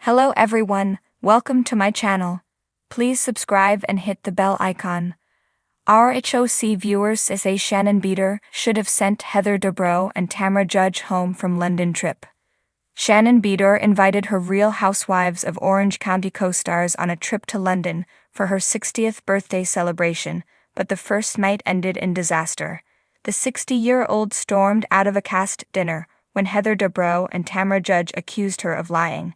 Hello everyone, welcome to my channel. Please subscribe and hit the bell icon. Our HOC viewers say Shannon Beador should have sent Heather Dubrow and Tamra Judge home from London trip. Shannon Beador invited her Real Housewives of Orange County co-stars on a trip to London for her 60th birthday celebration, but the first night ended in disaster. The 60-year-old stormed out of a cast dinner when Heather Dubrow and Tamra Judge accused her of lying.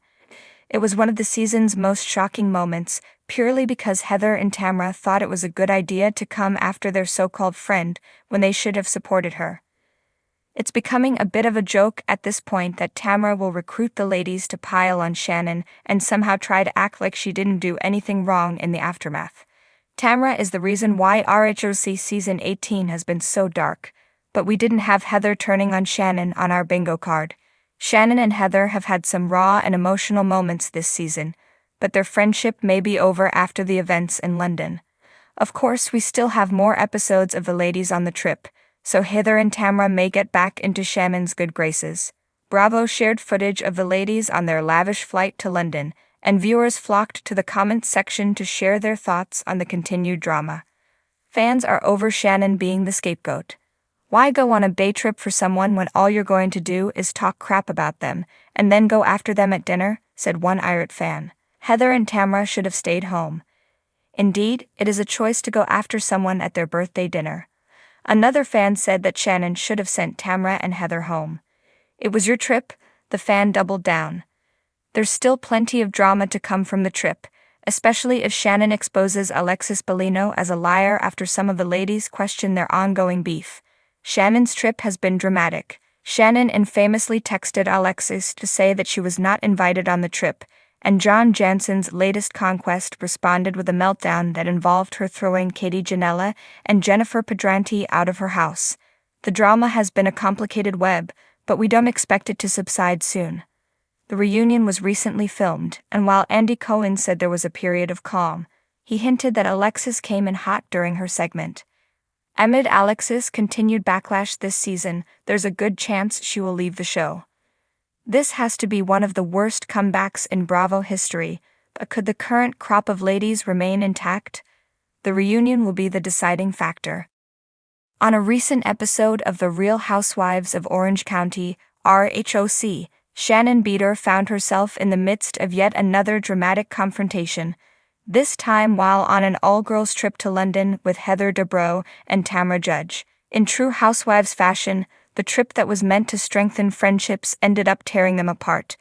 It was one of the season's most shocking moments, purely because Heather and Tamra thought it was a good idea to come after their so-called friend when they should have supported her. It's becoming a bit of a joke at this point that Tamra will recruit the ladies to pile on Shannon and somehow try to act like she didn't do anything wrong in the aftermath. Tamra is the reason why RHOC Season 18 has been so dark, but we didn't have Heather turning on Shannon on our bingo card. Shannon and Heather have had some raw and emotional moments this season, but their friendship may be over after the events in London. Of course, we still have more episodes of the ladies on the trip, so Heather and Tamra may get back into Shannon's good graces. Bravo shared footage of the ladies on their lavish flight to London, and viewers flocked to the comments section to share their thoughts on the continued drama. Fans are over Shannon being the scapegoat. Why go on a day trip for someone when all you're going to do is talk crap about them, and then go after them at dinner, said one irate fan. Heather and Tamra should have stayed home. Indeed, it is a choice to go after someone at their birthday dinner. Another fan said that Shannon should have sent Tamra and Heather home. It was your trip, the fan doubled down. There's still plenty of drama to come from the trip, especially if Shannon exposes Alexis Bellino as a liar after some of the ladies question their ongoing beef. Shannon's trip has been dramatic. Shannon infamously texted Alexis to say that she was not invited on the trip, and John Jansen's latest conquest responded with a meltdown that involved her throwing Katie Janela and Jennifer Pedranti out of her house. The drama has been a complicated web, but we don't expect it to subside soon. The reunion was recently filmed, and while Andy Cohen said there was a period of calm, he hinted that Alexis came in hot during her segment. Amid Alexis' continued backlash this season, there's a good chance she will leave the show. This has to be one of the worst comebacks in Bravo history, but could the current crop of ladies remain intact? The reunion will be the deciding factor. On a recent episode of The Real Housewives of Orange County, RHOC, Shannon Beador found herself in the midst of yet another dramatic confrontation, this time while on an all-girls trip to London with Heather Dubrow and Tamra Judge. In true Housewives fashion, the trip that was meant to strengthen friendships ended up tearing them apart,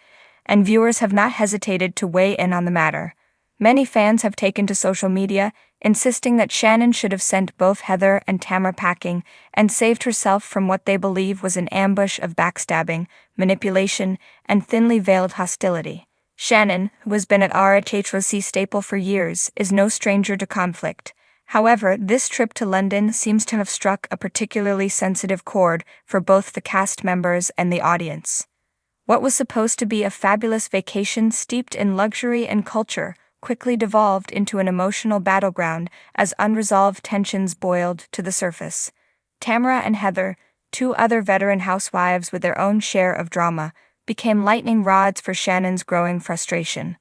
and viewers have not hesitated to weigh in on the matter. Many fans have taken to social media, insisting that Shannon should have sent both Heather and Tamra packing and saved herself from what they believe was an ambush of backstabbing, manipulation, and thinly veiled hostility. Shannon, who has been at RHOC staple for years, is no stranger to conflict. However, this trip to London seems to have struck a particularly sensitive chord for both the cast members and the audience. What was supposed to be a fabulous vacation steeped in luxury and culture quickly devolved into an emotional battleground as unresolved tensions boiled to the surface. Tamra and Heather, two other veteran housewives with their own share of drama, became lightning rods for Shannon's growing frustration.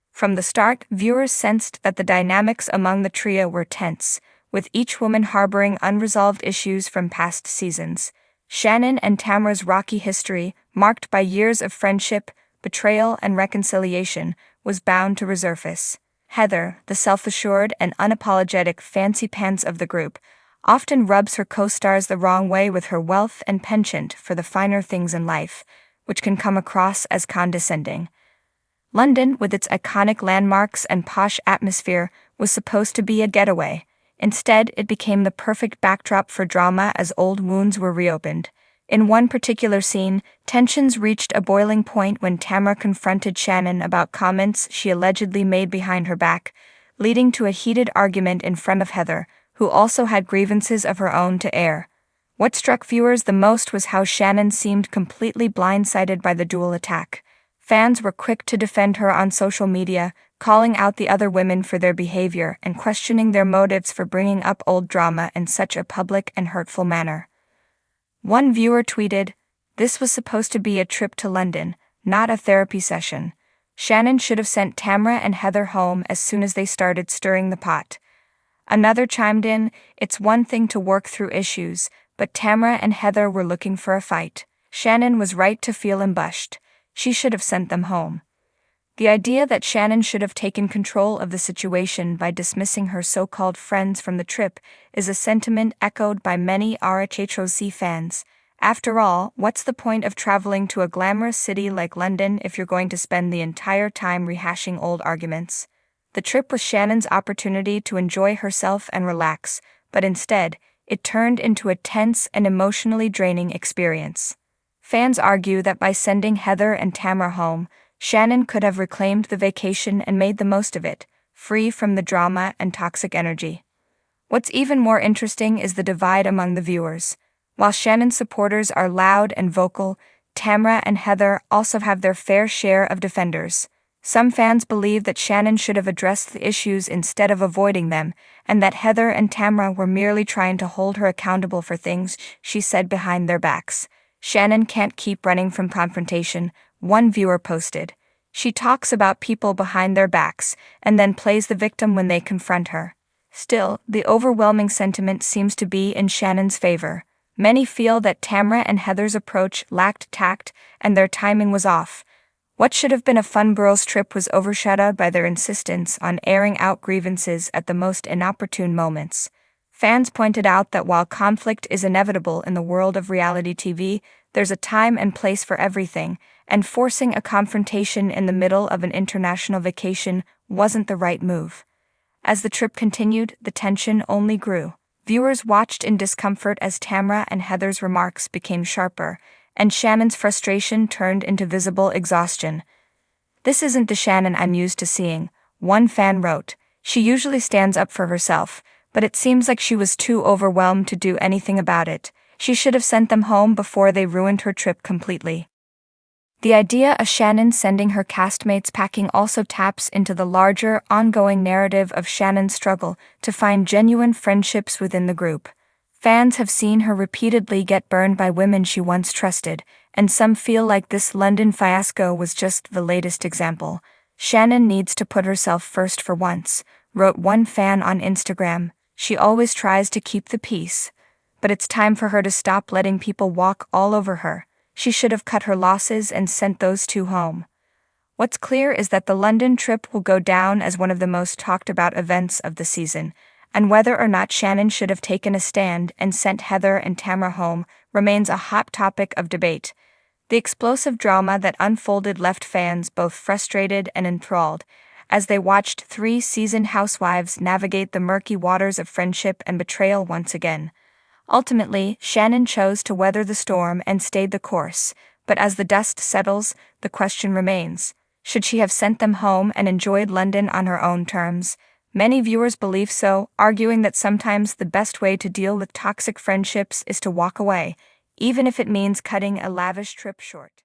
From the start, viewers sensed that the dynamics among the trio were tense, with each woman harboring unresolved issues from past seasons. Shannon and Tamra's rocky history, marked by years of friendship, betrayal, and reconciliation, was bound to resurface. Heather, the self-assured and unapologetic fancy pants of the group, often rubs her co-stars the wrong way with her wealth and penchant for the finer things in life, which can come across as condescending. London, with its iconic landmarks and posh atmosphere, was supposed to be a getaway. Instead, it became the perfect backdrop for drama as old wounds were reopened. In one particular scene, tensions reached a boiling point when Tamra confronted Shannon about comments she allegedly made behind her back, leading to a heated argument in front of Heather, who also had grievances of her own to air. What struck viewers the most was how Shannon seemed completely blindsided by the dual attack. Fans were quick to defend her on social media, calling out the other women for their behavior and questioning their motives for bringing up old drama in such a public and hurtful manner. One viewer tweeted, "This was supposed to be a trip to London, not a therapy session." Shannon should have sent Tamra and Heather home as soon as they started stirring the pot. Another chimed in, it's one thing to work through issues, but Tamra and Heather were looking for a fight. Shannon was right to feel embushed. She should have sent them home. The idea that Shannon should have taken control of the situation by dismissing her so-called friends from the trip is a sentiment echoed by many RHHOC fans. After all, what's the point of traveling to a glamorous city like London if you're going to spend the entire time rehashing old arguments? The trip was Shannon's opportunity to enjoy herself and relax, but instead, it turned into a tense and emotionally draining experience. Fans argue that by sending Heather and Tamra home, Shannon could have reclaimed the vacation and made the most of it, free from the drama and toxic energy. What's even more interesting is the divide among the viewers. While Shannon's supporters are loud and vocal, Tamra and Heather also have their fair share of defenders. Some fans believe that Shannon should have addressed the issues instead of avoiding them, and that Heather and Tamra were merely trying to hold her accountable for things she said behind their backs. Shannon can't keep running from confrontation, one viewer posted. She talks about people behind their backs, and then plays the victim when they confront her. Still, the overwhelming sentiment seems to be in Shannon's favor. Many feel that Tamra and Heather's approach lacked tact, and their timing was off. What should have been a fun girls' trip was overshadowed by their insistence on airing out grievances at the most inopportune moments. Fans pointed out that while conflict is inevitable in the world of reality TV, there's a time and place for everything, and forcing a confrontation in the middle of an international vacation wasn't the right move. As the trip continued, the tension only grew. Viewers watched in discomfort as Tamra and Heather's remarks became sharper, and Shannon's frustration turned into visible exhaustion. "This isn't the Shannon I'm used to seeing," one fan wrote. "She usually stands up for herself, but it seems like she was too overwhelmed to do anything about it. She should have sent them home before they ruined her trip completely." The idea of Shannon sending her castmates packing also taps into the larger, ongoing narrative of Shannon's struggle to find genuine friendships within the group. Fans have seen her repeatedly get burned by women she once trusted, and some feel like this London fiasco was just the latest example. "Shannon needs to put herself first for once," wrote one fan on Instagram. "She always tries to keep the peace, but it's time for her to stop letting people walk all over her. She should have cut her losses and sent those two home." What's clear is that the London trip will go down as one of the most talked about events of the season, and whether or not Shannon should have taken a stand and sent Heather and Tamra home remains a hot topic of debate. The explosive drama that unfolded left fans both frustrated and enthralled, as they watched three seasoned housewives navigate the murky waters of friendship and betrayal once again. Ultimately, Shannon chose to weather the storm and stayed the course, but as the dust settles, the question remains: should she have sent them home and enjoyed London on her own terms? Many viewers believe so, arguing that sometimes the best way to deal with toxic friendships is to walk away, even if it means cutting a lavish trip short.